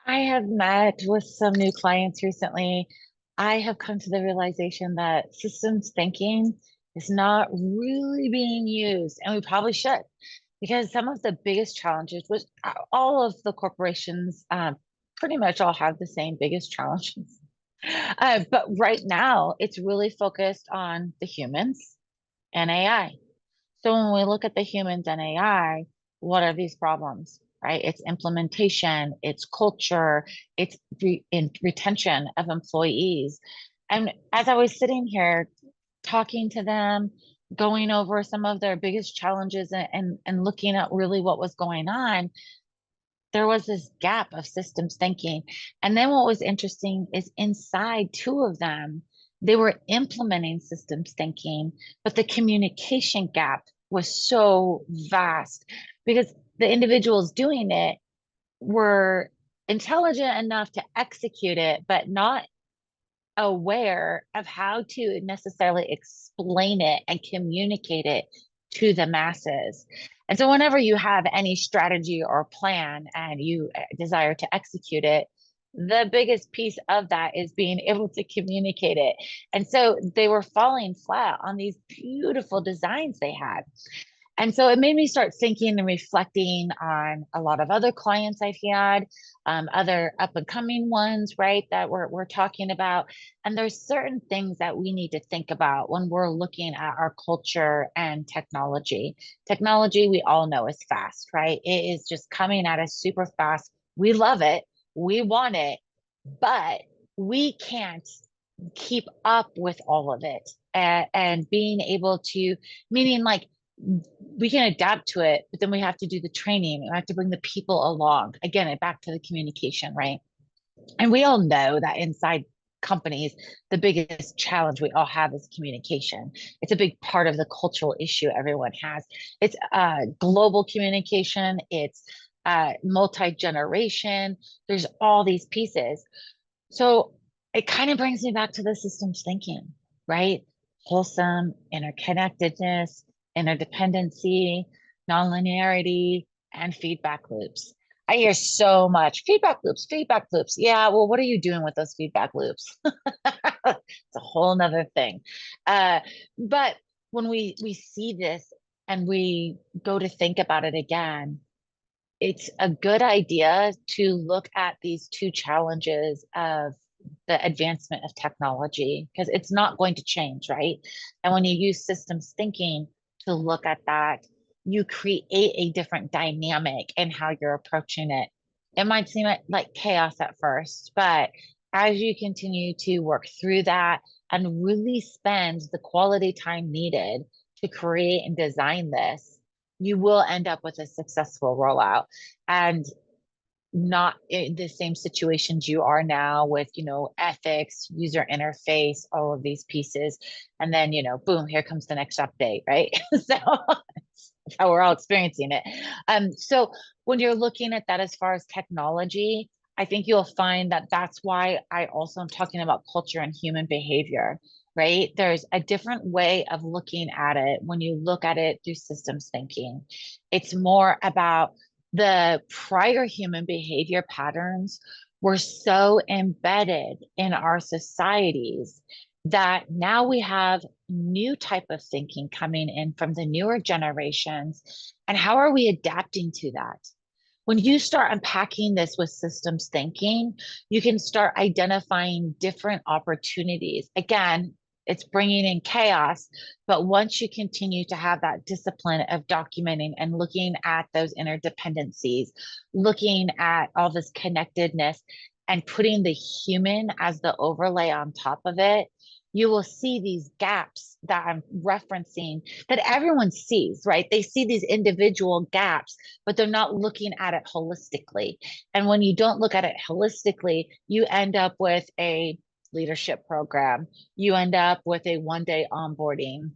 I have met with some new clients recently. I have come to the realization that systems thinking is not really being used, and we probably should, because some of the biggest challenges, which all of the corporations pretty much all have the same biggest challenges. But right now, it's really focused on the humans and AI. So when we look at the humans and AI, what are these problems, right? It's implementation, it's culture, it's retention of employees. And as I was sitting here talking to them, going over some of their biggest challenges and looking at really what was going on, there was this gap of systems thinking. And then what was interesting is inside two of them, they were implementing systems thinking, but the communication gap was so vast because the individuals doing it were intelligent enough to execute it, but not aware of how to necessarily explain it and communicate it to the masses. And so, whenever you have any strategy or plan and you desire to execute it, the biggest piece of that is being able to communicate it. And so, they were falling flat on these beautiful designs they had. And so it made me start thinking and reflecting on a lot of other clients I've had, other up and coming ones, right, that we're talking about. And there's certain things that we need to think about when we're looking at our culture and technology. Technology, we all know, is fast, right? It is just coming at us super fast. We love it, we want it, but we can't keep up with all of it. And being able to, meaning like, we can adapt to it, but then we have to do the training. We have to bring the people along. Again, back to the communication, right? And we all know that inside companies, the biggest challenge we all have is communication. It's a big part of the cultural issue everyone has. It's global communication, it's multi-generation. There's all these pieces. So it kind of brings me back to the systems thinking, right? Wholesome interconnectedness, interdependency, non-linearity, and feedback loops. I hear so much feedback loops, feedback loops. Yeah, well, what are you doing with those feedback loops? It's a whole nother thing. Uh, but when we see this and we go to think about it again, it's a good idea to look at these two challenges of the advancement of technology because it's not going to change, right? And when you use systems thinking to look at that, you create a different dynamic in how you're approaching it. It might seem like chaos at first, but as you continue to work through that and really spend the quality time needed to create and design this, you will end up with a successful rollout. And not in the same situations you are now with, ethics, user interface, all of these pieces. And then, boom, here comes the next update, right? So that's how we're all experiencing it. So when you're looking at that as far as technology, I think you'll find that that's why I also am talking about culture and human behavior, right? There's a different way of looking at it when you look at it through systems thinking. It's more about the prior human behavior patterns were so embedded in our societies that now we have new type of thinking coming in from the newer generations. And how are we adapting to that? When you start unpacking this with systems thinking, you can start identifying different opportunities. Again, it's bringing in chaos, but once you continue to have that discipline of documenting and looking at those interdependencies, looking at all this connectedness and putting the human as the overlay on top of it, you will see these gaps that I'm referencing that everyone sees, right? They see these individual gaps, but they're not looking at it holistically. And when you don't look at it holistically, you end up with a leadership program. You end up with a 1 day onboarding.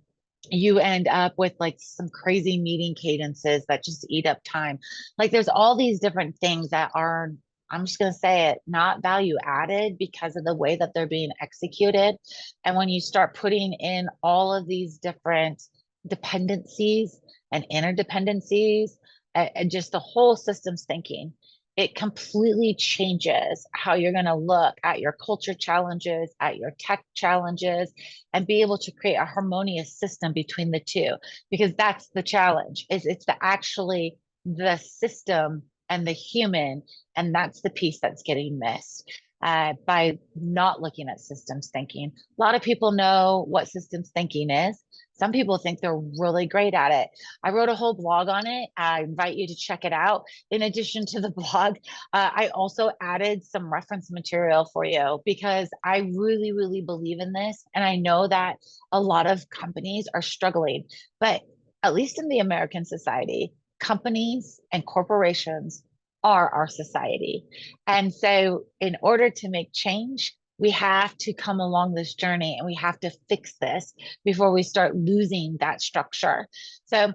You end up with like some crazy meeting cadences that just eat up time. Like there's all these different things that are, I'm just going to say it, not value added because of the way that they're being executed. And when you start putting in all of these different dependencies and interdependencies and just the whole systems thinking, it completely changes how you're going to look at your culture challenges, at your tech challenges, and be able to create a harmonious system between the two. Because that's the challenge, is it's the actually the system and the human, and that's the piece that's getting missed. By not looking at systems thinking. A lot of people know what systems thinking is. Some people think they're really great at it. I wrote a whole blog on it. I invite you to check it out. In addition to the blog, I also added some reference material for you because I really, really believe in this. And I know that a lot of companies are struggling, but at least in the American society, companies and corporations are our society. And so, in order to make change, we have to come along this journey and we have to fix this before we start losing that structure. So,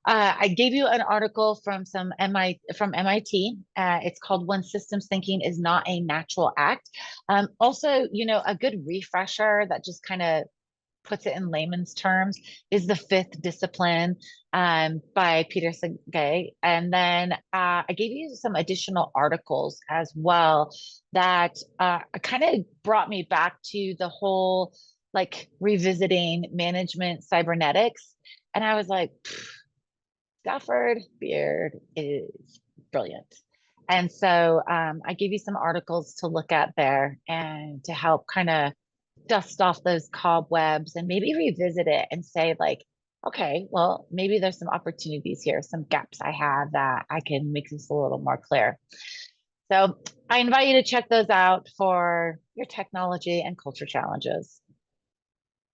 I gave you an article from from MIT. It's called "When Systems Thinking is Not a Natural Act." Also, a good refresher that just kind of puts it in layman's terms is The Fifth Discipline by Peter Senge. And then I gave you some additional articles as well that kind of brought me back to the whole like revisiting management cybernetics. And I was like, Stafford Beard is brilliant. And so I gave you some articles to look at there and to help kind of dust off those cobwebs and maybe revisit it and say, like, okay, well, maybe there's some opportunities here, some gaps I have that I can make this a little more clear. So I invite you to check those out for your technology and culture challenges.